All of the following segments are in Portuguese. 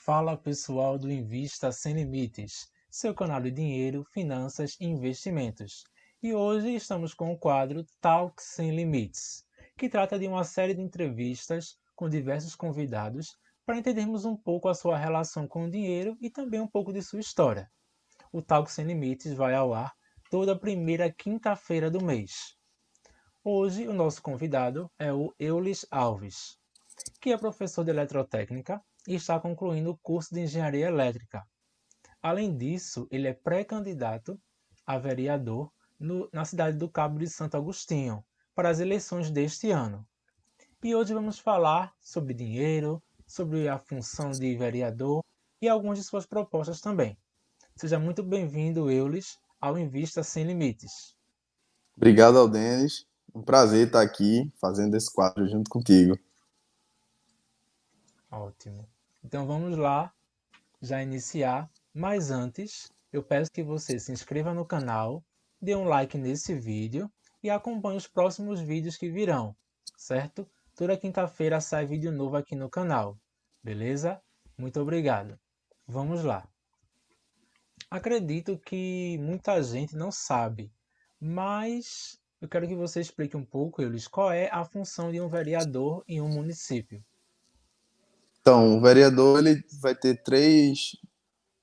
Fala pessoal do Invista Sem Limites, seu canal de dinheiro, finanças e investimentos. E hoje estamos com o quadro Talk Sem Limites, que trata de uma série de entrevistas com diversos convidados para entendermos um pouco a sua relação com o dinheiro e também um pouco de sua história. O Talk Sem Limites vai ao ar toda primeira quinta-feira do mês. Hoje o nosso convidado é o Eulis Alves, que é professor de eletrotécnica e está concluindo o curso de engenharia elétrica. Além disso, ele é pré-candidato a vereador na cidade do Cabo de Santo Agostinho para as eleições deste ano. E hoje vamos falar sobre dinheiro, sobre a função de vereador e algumas de suas propostas também. Seja muito bem-vindo, Eulis, ao Invista Sem Limites. Obrigado ao Denis. Um prazer estar aqui fazendo esse quadro junto contigo. Ótimo. Então vamos lá, já iniciar. Mas antes, eu peço que você se inscreva no canal, dê um like nesse vídeo e acompanhe os próximos vídeos que virão, certo? Toda quinta-feira sai vídeo novo aqui no canal, beleza? Muito obrigado. Vamos lá. Acredito que muita gente não sabe, mas eu quero que você explique um pouco, Eulis, qual é a função de um vereador em um município. Então, o vereador ele vai ter três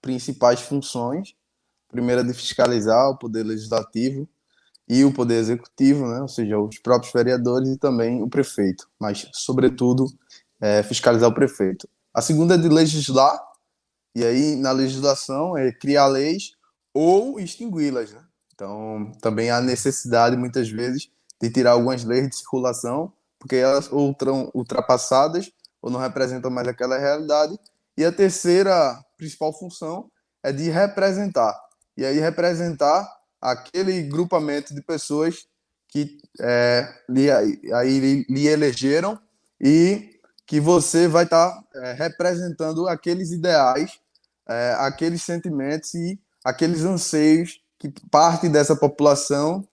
principais funções. A primeira é de fiscalizar o poder legislativo e o poder executivo, né? Ou seja, os próprios vereadores e também o prefeito, mas, sobretudo, fiscalizar o prefeito. A segunda é de legislar, e aí na legislação é criar leis ou extingui-las, né? Então, também há necessidade, muitas vezes, de tirar algumas leis de circulação, porque elas ou estão ultrapassadas ou não representam mais aquela realidade. E a terceira principal função é de representar. E aí representar aquele grupamento de pessoas que lhe elegeram e que você vai estar representando aqueles ideais, aqueles sentimentos e aqueles anseios que parte dessa população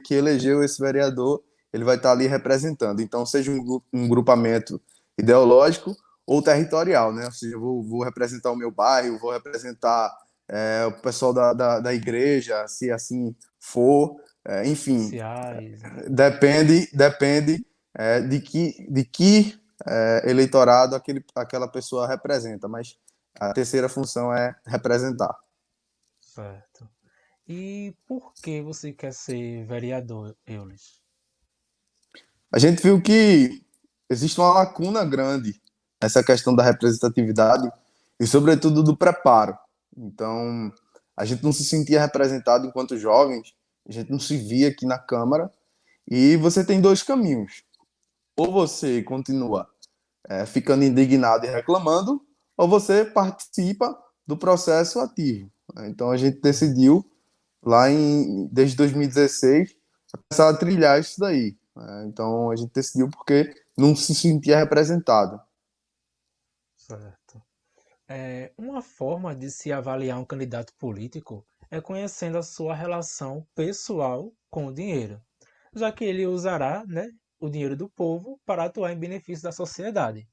que elegeu esse vereador, ele vai estar ali representando. Então, seja um grupamento ideológico ou territorial, né? Ou seja, eu vou representar o meu bairro, vou representar o pessoal da igreja, se assim for, enfim, Sociais. depende de que eleitorado aquela pessoa representa, mas a terceira função é representar. Certo. E por que você quer ser vereador, Eulis? A gente viu que existe uma lacuna grande nessa questão da representatividade e, sobretudo, do preparo. Então, a gente não se sentia representado enquanto jovens, a gente não se via aqui na Câmara, e você tem dois caminhos. Ou você continua ficando indignado e reclamando, ou você participa do processo ativo. Então, a gente decidiu, desde 2016, começar a trilhar isso daí. Então, a gente decidiu porque não se sentia representado. Certo. Uma forma de se avaliar um candidato político é conhecendo a sua relação pessoal com o dinheiro, já que ele usará, né, o dinheiro do povo para atuar em benefício da sociedade.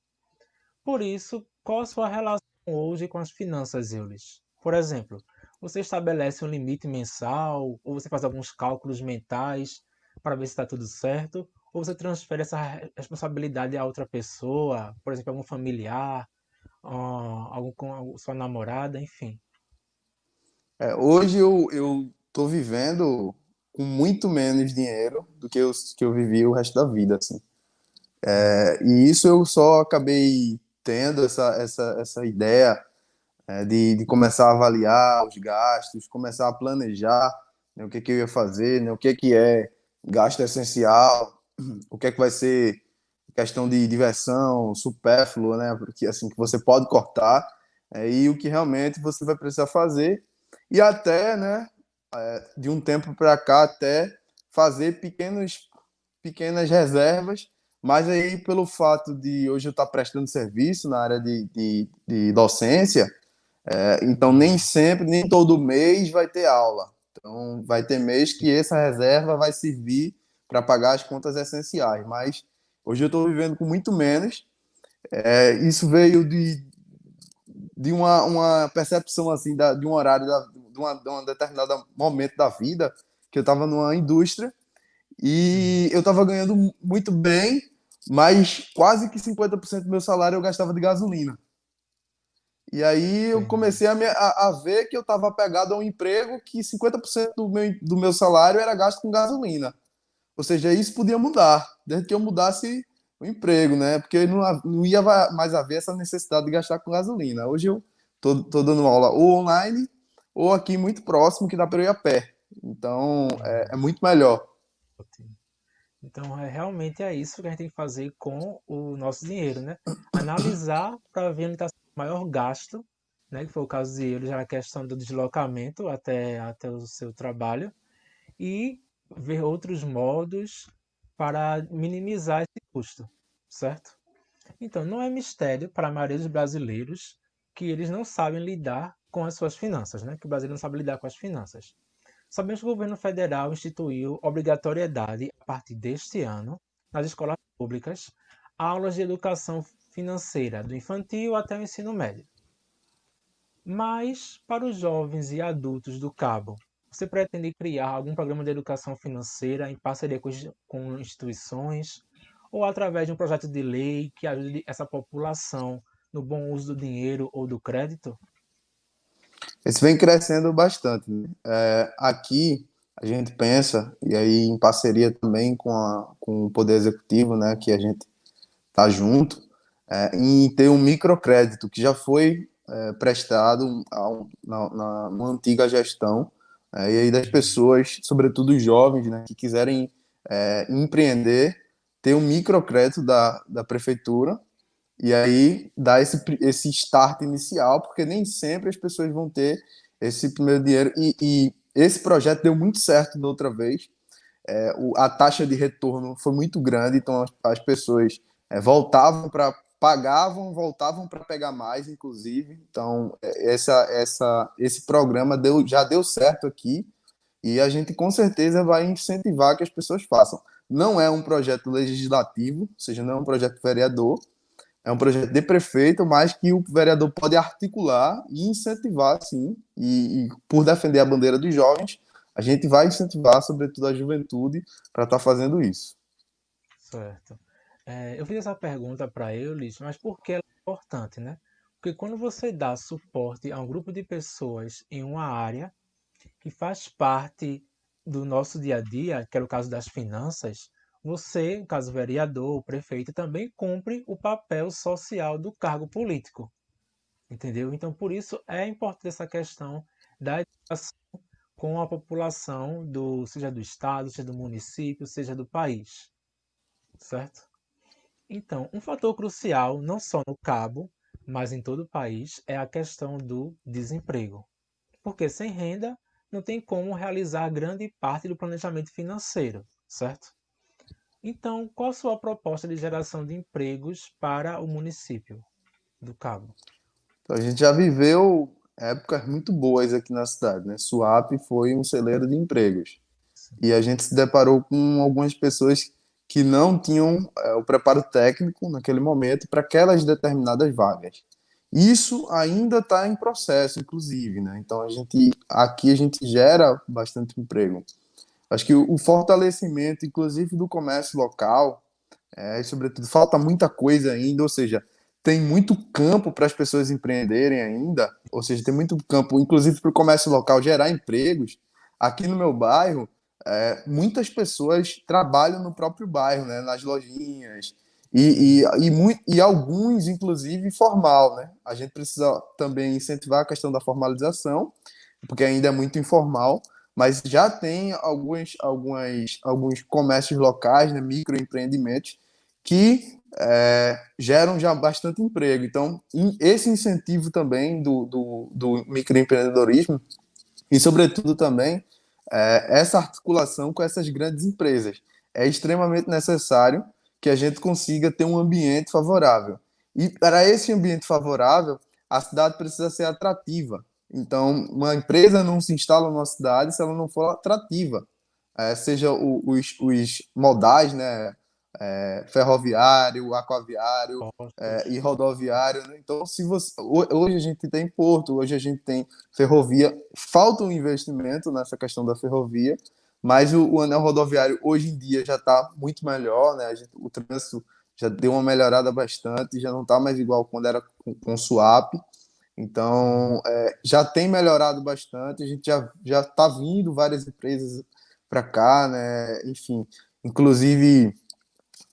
Por isso, qual a sua relação hoje com as finanças, Eulis? Por exemplo, você estabelece um limite mensal, ou você faz alguns cálculos mentais para ver se está tudo certo, ou você transfere essa responsabilidade a outra pessoa, por exemplo, algum familiar, algum com a sua namorada, enfim. Hoje eu tô vivendo com muito menos dinheiro do que eu vivi o resto da vida, assim. E isso eu só acabei tendo essa ideia de começar a avaliar os gastos, começar a planejar, né, o que eu ia fazer, né, o que é gasto essencial, o que vai ser questão de diversão, supérfluo, né, porque assim que você pode cortar, e o que realmente você vai precisar fazer, e até, né, de um tempo para cá, até fazer pequenas reservas, mas aí pelo fato de hoje eu estar prestando serviço na área de docência, então nem Uhum. sempre, nem todo mês vai ter aula. Então vai ter mês que essa reserva vai servir para pagar as contas essenciais, mas hoje eu estou vivendo com muito menos. Isso veio de uma percepção assim de um horário de um determinado momento da vida que eu estava numa indústria Hum, e eu estava ganhando muito bem, mas quase que 50% do meu salário eu gastava de gasolina. E aí eu entendi. comecei a ver que eu estava apegado a um emprego que 50% do meu salário era gasto com gasolina. Ou seja, isso podia mudar, desde que eu mudasse o emprego, né? Porque não ia mais haver essa necessidade de gastar com gasolina. Hoje eu tô dando aula ou online ou aqui muito próximo, que dá para eu ir a pé. Então é Hum, muito melhor. ótimo. Então, realmente é isso que a gente tem que fazer com o nosso dinheiro, né? Analisar para ver onde está o maior gasto, né? Que foi o caso de ele, já na questão do deslocamento até o seu trabalho, e ver outros modos para minimizar esse custo, certo? Então, não é mistério para a maioria dos brasileiros que eles não sabem lidar com as suas finanças, né? Que o brasileiro não sabe lidar com as finanças. Sabemos que o governo federal instituiu obrigatoriedade, a partir deste ano, nas escolas públicas, aulas de educação financeira, do infantil até o ensino médio. Mas, para os jovens e adultos do Cabo, você pretende criar algum programa de educação financeira em parceria com instituições ou através de um projeto de lei que ajude essa população no bom uso do dinheiro ou do crédito? Esse vem crescendo bastante, né? Aqui a gente pensa, e aí em parceria também com o Poder Executivo, né, que a gente tá junto, em ter um microcrédito que já foi prestado numa antiga gestão, e aí das Uhum. pessoas, sobretudo os jovens, né, que quiserem empreender, ter um microcrédito da prefeitura, e aí dá esse start inicial, porque nem sempre as pessoas vão ter esse primeiro dinheiro, e esse projeto deu muito certo da outra vez, a taxa de retorno foi muito grande, então as pessoas voltavam para pagavam, voltavam para pegar mais, inclusive. Então esse programa já deu certo aqui e a gente com certeza vai incentivar que as pessoas façam. Não é um projeto legislativo, ou seja, não é um projeto vereador, é um projeto de prefeito, mas que o vereador pode articular e incentivar, sim. E por defender a bandeira dos jovens, a gente vai incentivar, sobretudo, a juventude para estar fazendo isso. Certo. Eu fiz essa pergunta para Eulis, mas por que ela é importante, né? Porque quando você dá suporte a um grupo de pessoas em uma área que faz parte do nosso dia a dia, que é o caso das finanças, você, no caso vereador, o prefeito, também cumpre o papel social do cargo político, entendeu? Então, por isso é importante essa questão da educação com a população seja do estado, seja do município, seja do país, certo? Então, um fator crucial, não só no Cabo, mas em todo o país, é a questão do desemprego. Porque sem renda não tem como realizar grande parte do planejamento financeiro, certo? Então, qual a sua proposta de geração de empregos para o município do Cabo? Então, a gente já viveu épocas muito boas aqui na cidade, né? Suape foi um celeiro de empregos. E a gente se deparou com algumas pessoas que não tinham o preparo técnico naquele momento para aquelas determinadas vagas. Isso ainda está em processo, inclusive, né? Então aqui a gente gera bastante emprego. Acho que o fortalecimento, inclusive, do comércio local, e sobretudo falta muita coisa ainda, ou seja, tem muito campo para as pessoas empreenderem ainda, ou seja, tem muito campo, inclusive para o comércio local gerar empregos. Aqui no meu bairro, muitas pessoas trabalham no próprio bairro, né, nas lojinhas, Uhum. e alguns, inclusive, formal. Né? A gente precisa também incentivar a questão da formalização, porque ainda é muito informal, mas já tem alguns comércios locais, né, microempreendimentos, que geram já bastante emprego. Então, esse incentivo também do microempreendedorismo e, sobretudo, também essa articulação com essas grandes empresas. É extremamente necessário que a gente consiga ter um ambiente favorável. E para esse ambiente favorável, a cidade precisa ser atrativa. Então, uma empresa não se instala numa cidade se ela não for atrativa. Seja os modais, né, ferroviário, aquaviário, Postos. e rodoviário, né? Então, se você, hoje a gente tem porto, hoje a gente tem ferrovia, falta um investimento nessa questão da ferrovia, mas o anel rodoviário hoje em dia já está muito melhor, né? O trânsito já deu uma melhorada bastante, já não está mais igual quando era com SUAP. Sim. Então, já tem melhorado bastante, a gente já está vindo várias empresas para cá, né? Enfim, inclusive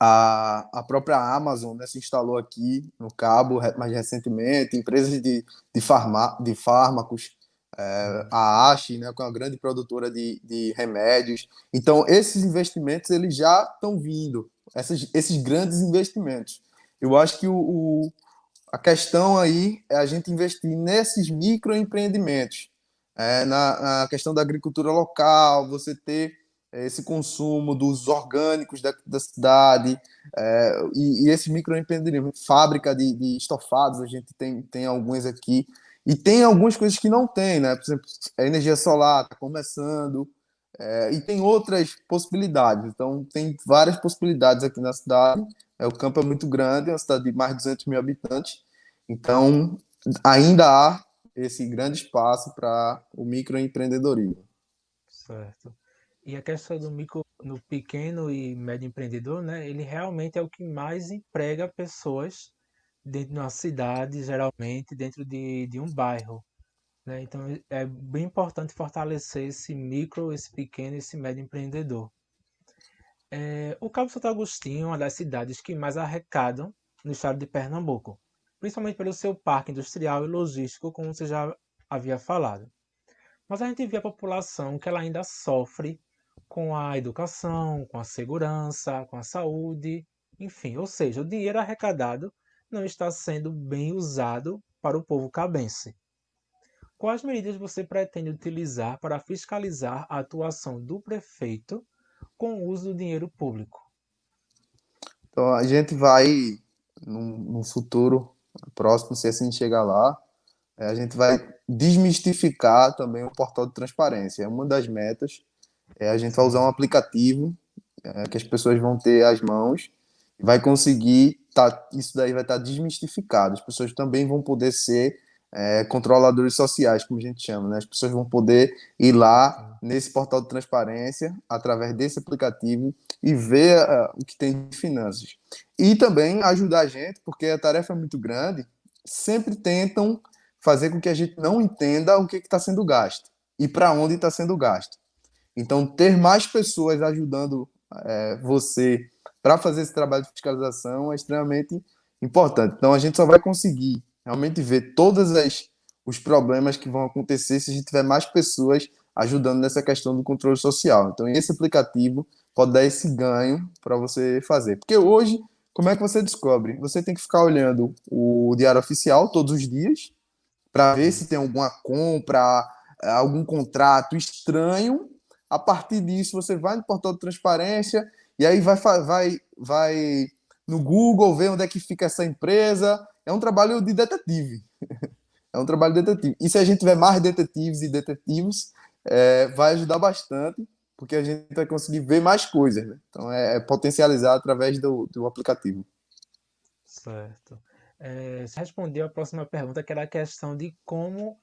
a própria Amazon, né, se instalou aqui no Cabo mais recentemente, empresas de fármacos, Sim. a ASHI, né, que é uma grande produtora de remédios. Então, esses investimentos eles já estão vindo, esses grandes investimentos. Eu acho que a questão aí é a gente investir nesses microempreendimentos, na questão da agricultura local, você ter esse consumo dos orgânicos da cidade, e esse microempreendimento, fábrica de estofados, a gente tem alguns aqui, e tem algumas coisas que não tem, né? Por exemplo, a energia solar está começando, e tem outras possibilidades. Então, tem várias possibilidades aqui na cidade. O campo é muito grande, é uma cidade de mais de 200 mil habitantes. Então, ainda há esse grande espaço para o microempreendedorismo. Certo. E a questão do micro, no pequeno e médio empreendedor, né? Ele realmente é o que mais emprega pessoas dentro de uma cidade, geralmente dentro de um bairro, né? Então é bem importante fortalecer esse micro, esse pequeno, esse médio empreendedor. O Cabo Santo Agostinho é uma das cidades que mais arrecadam no estado de Pernambuco, principalmente pelo seu parque industrial e logístico, como você já havia falado. Mas a gente vê a população que ela ainda sofre com a educação, com a segurança, com a saúde, enfim, ou seja, o dinheiro arrecadado não está sendo bem usado para o povo cabense. Quais medidas você pretende utilizar para fiscalizar a atuação do prefeito com o uso do dinheiro público? Então, a gente vai, num futuro próximo, se assim chegar lá, a gente vai desmistificar também o portal de transparência. É uma das metas. A gente vai usar um Sim, aplicativo que as pessoas vão ter às mãos e vai conseguir, isso daí vai estar desmistificado. As pessoas também vão poder ser controladores sociais, como a gente chama, né? As pessoas vão poder ir lá sim, nesse portal de transparência, através desse aplicativo, e ver o que tem de finanças. E também ajudar a gente, porque a tarefa é muito grande, sempre tentam fazer com que a gente não entenda o que está sendo gasto e para onde está sendo gasto. Então, ter mais pessoas ajudando você para fazer esse trabalho de fiscalização é extremamente importante. Então, a gente só vai conseguir realmente ver todos os problemas que vão acontecer se a gente tiver mais pessoas ajudando nessa questão do controle social. Então, esse aplicativo pode dar esse ganho para você fazer. Porque hoje, como é que você descobre? Você tem que ficar olhando o diário oficial todos os dias para ver se tem isso. alguma compra, algum contrato estranho. A partir disso, você vai no portal de transparência e aí vai no Google ver onde é que fica essa empresa. É um trabalho de detetive. É um trabalho de detetive. E se a gente tiver mais detetives e detetives, vai ajudar bastante, porque a gente vai conseguir ver mais coisas. Né? Então, é potencializar através do aplicativo. Certo. Você respondeu a próxima pergunta, que era a questão de como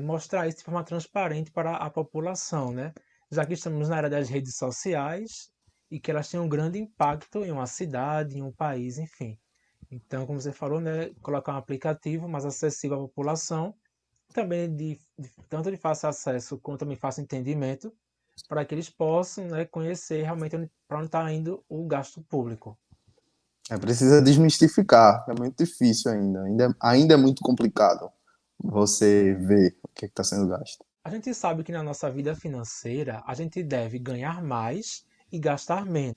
mostrar isso de forma transparente para a população, né? Já que estamos na era das redes sociais e que elas têm um grande impacto em uma cidade, em um país, enfim. Então, como você falou, né, colocar um aplicativo mais acessível à população, também tanto de fácil acesso quanto também fácil entendimento, para que eles possam, né, conhecer realmente para onde está indo o gasto público. Precisa desmistificar, é muito difícil ainda é muito complicado você Sim. ver o que está sendo gasto. A gente sabe que na nossa vida financeira a gente deve ganhar mais e gastar menos.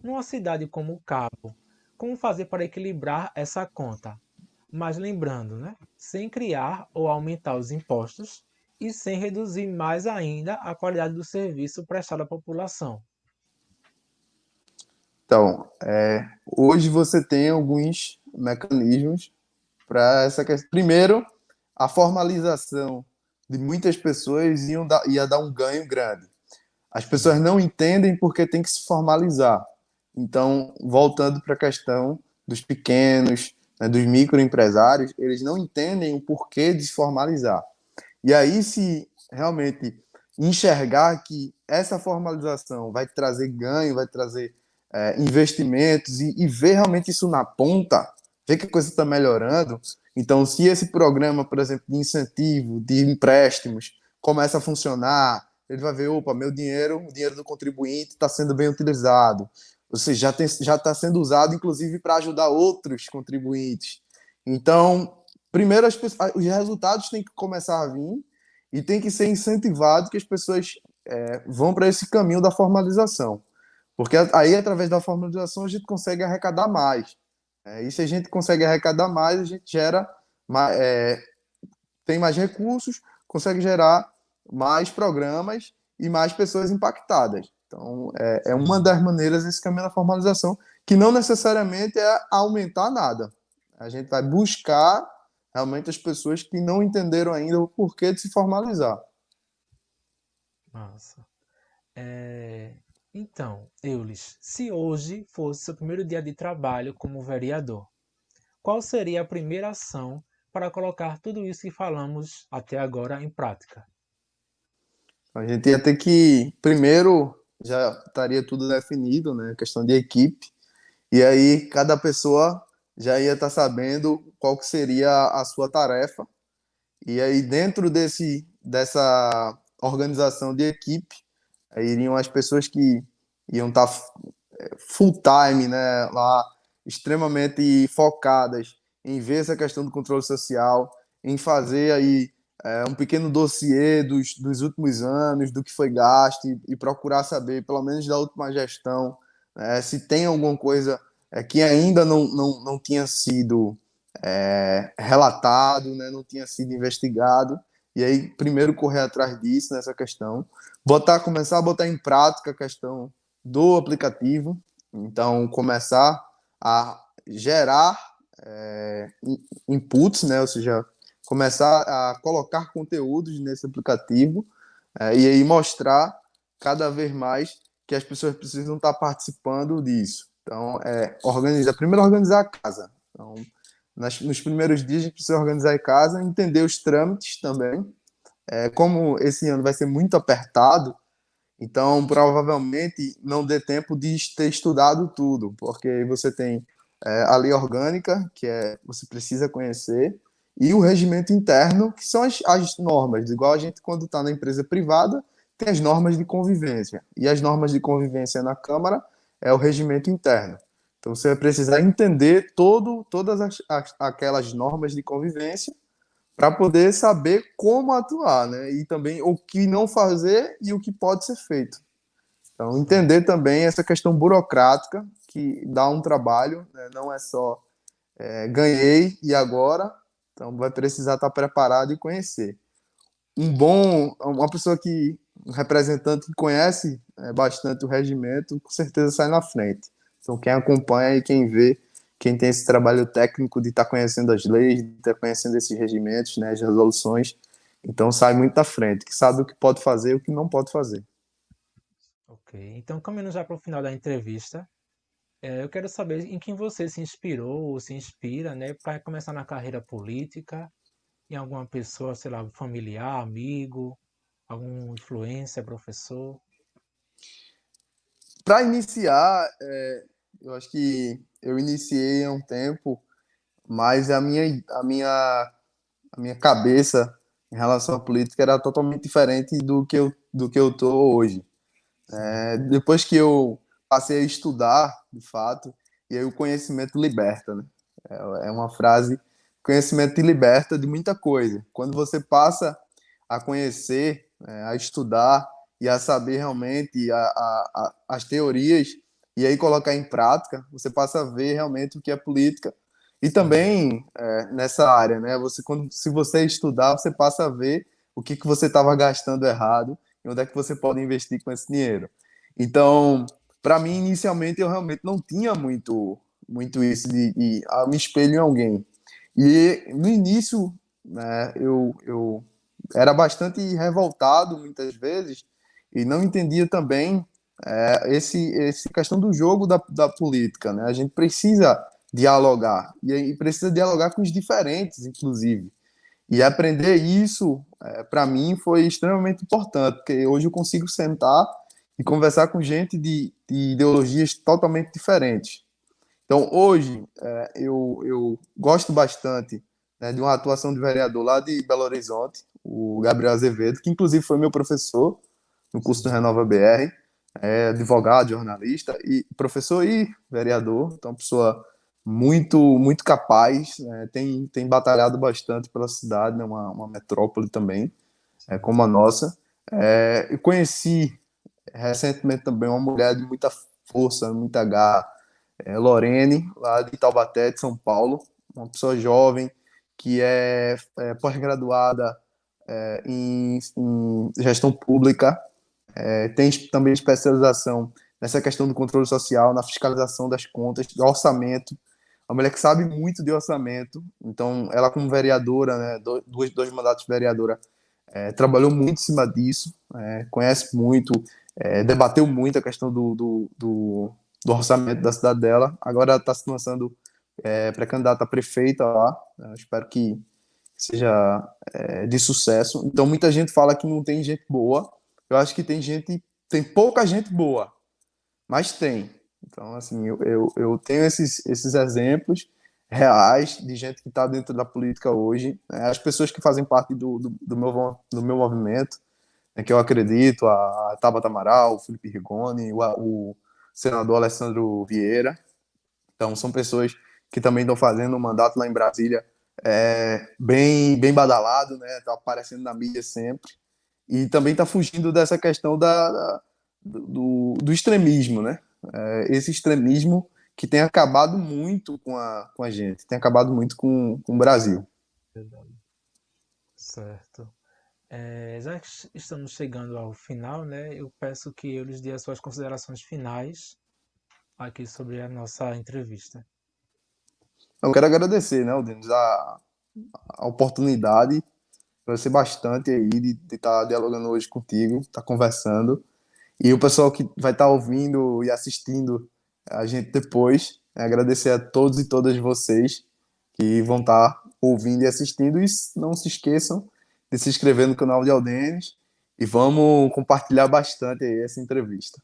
Numa cidade como o Cabo, como fazer para equilibrar essa conta? Mas lembrando, né? Sem criar ou aumentar os impostos e sem reduzir mais ainda a qualidade do serviço prestado à população. Então, hoje você tem alguns mecanismos para essa questão. Primeiro, a formalização de muitas pessoas ia dar um ganho grande. As Sim, pessoas não entendem porque tem que se formalizar. Então, voltando para a questão dos pequenos, né, dos microempresários, eles não entendem o porquê de se formalizar. E aí, se realmente enxergar que essa formalização vai trazer ganho, vai trazer investimentos e ver realmente isso na ponta, ver que a coisa está melhorando. Então, se esse programa, por exemplo, de incentivo, de empréstimos, começa a funcionar, ele vai ver, opa, meu dinheiro, o dinheiro do contribuinte está sendo bem utilizado. Ou seja, já está sendo usado, inclusive, para ajudar outros contribuintes. Então, primeiro, os resultados têm que começar a vir e tem que ser incentivado que as pessoas vão para esse caminho da formalização. Porque aí, através da formalização, a gente consegue arrecadar mais. E se a gente consegue arrecadar mais, a gente gera tem mais recursos, consegue gerar mais programas e mais pessoas impactadas. Então, é uma Sim. das maneiras esse caminho da formalização, que não necessariamente é aumentar nada. A gente vai buscar realmente as pessoas que não entenderam ainda o porquê de se formalizar. Massa. Então, Eulis, se hoje fosse seu primeiro dia de trabalho como vereador, qual seria a primeira ação para colocar tudo isso que falamos até agora em prática? A gente ia ter que, primeiro, já estaria tudo definido, né? Questão de equipe. E aí, cada pessoa já ia estar sabendo qual que seria a sua tarefa. E aí, dentro dessa organização de equipe, aí iriam as pessoas que iam estar full time, né, lá, extremamente focadas em ver essa questão do controle social, em fazer aí um pequeno dossiê dos últimos anos, do que foi gasto e procurar saber, pelo menos da última gestão, se tem alguma coisa que ainda não tinha sido relatado, né, não tinha sido investigado, e aí primeiro correr atrás disso, nessa questão, começar a botar em prática a questão do aplicativo, então começar a gerar inputs, né, ou seja, começar a colocar conteúdos nesse aplicativo e aí mostrar cada vez mais que as pessoas precisam estar participando disso. Então, primeiro organizar a casa. Então, nos primeiros dias a gente precisa organizar a casa, entender os trâmites também. Como esse ano vai ser muito apertado, então provavelmente não dê tempo de ter estudado tudo, porque você tem a lei orgânica, que você precisa conhecer, e o regimento interno, que são as normas. Igual a gente, quando está na empresa privada, tem as normas de convivência. E as normas de convivência na Câmara é o regimento interno. Então você vai precisar entender todas aquelas normas de convivência para poder saber como atuar, né? E também o que não fazer e o que pode ser feito. Então, Sim. entender também essa questão burocrática, que dá um trabalho, né? Não é só ganhei e agora, então vai precisar estar preparado e conhecer. Uma pessoa um representante que conhece bastante o regimento, com certeza sai na frente. Então, quem acompanha e quem vê, quem tem esse trabalho técnico de estar conhecendo as leis, de estar conhecendo esses regimentos, né, as resoluções, então sai muito à frente, que sabe o que pode fazer e o que não pode fazer. Ok. Então, caminhando já para o final da entrevista, eu quero saber em quem você se inspirou ou se inspira, né, para começar na carreira política, em alguma pessoa, sei lá, familiar, amigo, algum influencer, professor. Para iniciar, eu acho que eu iniciei há um tempo, mas a minha cabeça em relação à política era totalmente diferente do que eu tô hoje. Sim. Depois que eu passei a estudar, de fato, e aí o conhecimento liberta, né? É uma frase, conhecimento te liberta de muita coisa. Quando você passa a conhecer, a estudar e a saber realmente as teorias e aí colocar em prática, você passa a ver realmente o que é política. E Sim. também nessa área, né? Se você estudar, você passa a ver o que você estava gastando errado e onde é que você pode investir com esse dinheiro. Então, para mim, inicialmente, eu realmente não tinha muito isso de me espelho em alguém. E no início, né, eu era bastante revoltado muitas vezes e não entendia também esse questão do jogo da política, né? A gente precisa dialogar, e aí precisa dialogar com os diferentes, inclusive. E aprender isso, para mim, foi extremamente importante, porque hoje eu consigo sentar e conversar com gente de ideologias totalmente diferentes. Então, hoje, eu gosto bastante, né, de uma atuação de vereador lá de Belo Horizonte, o Gabriel Azevedo, que inclusive foi meu professor no curso do Sim. Renova BR, é advogado, jornalista, e professor e vereador, então uma pessoa muito capaz, né, tem batalhado bastante pela cidade, né, uma metrópole também, Sim. como a nossa. Eu conheci recentemente também uma mulher de muita força, muita garra, Lorene, lá de Taubaté, de São Paulo, uma pessoa jovem que é pós-graduada em gestão pública, tem também especialização nessa questão do controle social, na fiscalização das contas, do orçamento. Uma mulher que sabe muito de orçamento, então ela como vereadora, né, dois mandatos de vereadora, trabalhou muito em cima disso, conhece muito, debateu muito a questão do orçamento da cidade dela. Agora está se lançando pré-candidata a prefeita lá. Eu espero que seja de sucesso. Então muita gente fala que não tem gente boa. Eu acho que tem pouca gente boa, mas tem. Então, assim, eu tenho esses exemplos reais de gente que está dentro da política hoje, né? As pessoas que fazem parte do meu movimento, né, que eu acredito, a Tabata Amaral, o Felipe Rigoni, o senador Alessandro Vieira. Então, são pessoas que também estão fazendo um mandato lá em Brasília bem badalado, né? Tá aparecendo na mídia sempre. E também está fugindo dessa questão do extremismo, né? Esse extremismo que tem acabado muito com a gente, tem acabado muito com o Brasil. Verdade. Certo. Já que estamos chegando ao final, né, eu peço que eu lhes dê as suas considerações finais aqui sobre a nossa entrevista. Eu quero agradecer, né, Denis, a oportunidade, agradecer bastante aí de estar dialogando hoje contigo, estar conversando. E o pessoal que vai estar ouvindo e assistindo a gente depois, agradecer a todos e todas vocês que vão estar ouvindo e assistindo. E não se esqueçam de se inscrever no canal de Aldenes e vamos compartilhar bastante aí essa entrevista.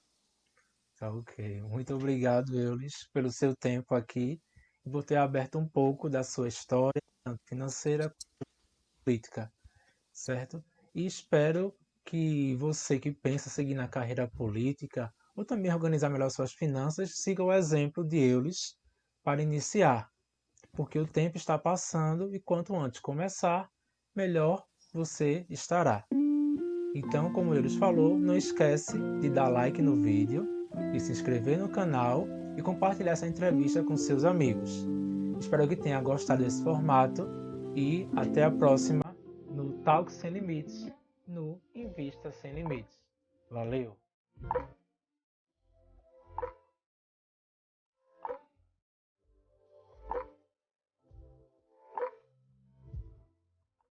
Tá ok. Muito obrigado, Eulis, pelo seu tempo aqui e por ter aberto um pouco da sua história, tanto financeira quanto política, certo? E espero que você que pensa seguir na carreira política ou também organizar melhor suas finanças, siga o exemplo de Eulis para iniciar, porque o tempo está passando e quanto antes começar, melhor você estará. Então, como Eulis falou, não esquece de dar like no vídeo, de se inscrever no canal e compartilhar essa entrevista com seus amigos. Espero que tenha gostado desse formato e até a próxima no Talk Sem Limites, no Invista Sem Limites. Valeu!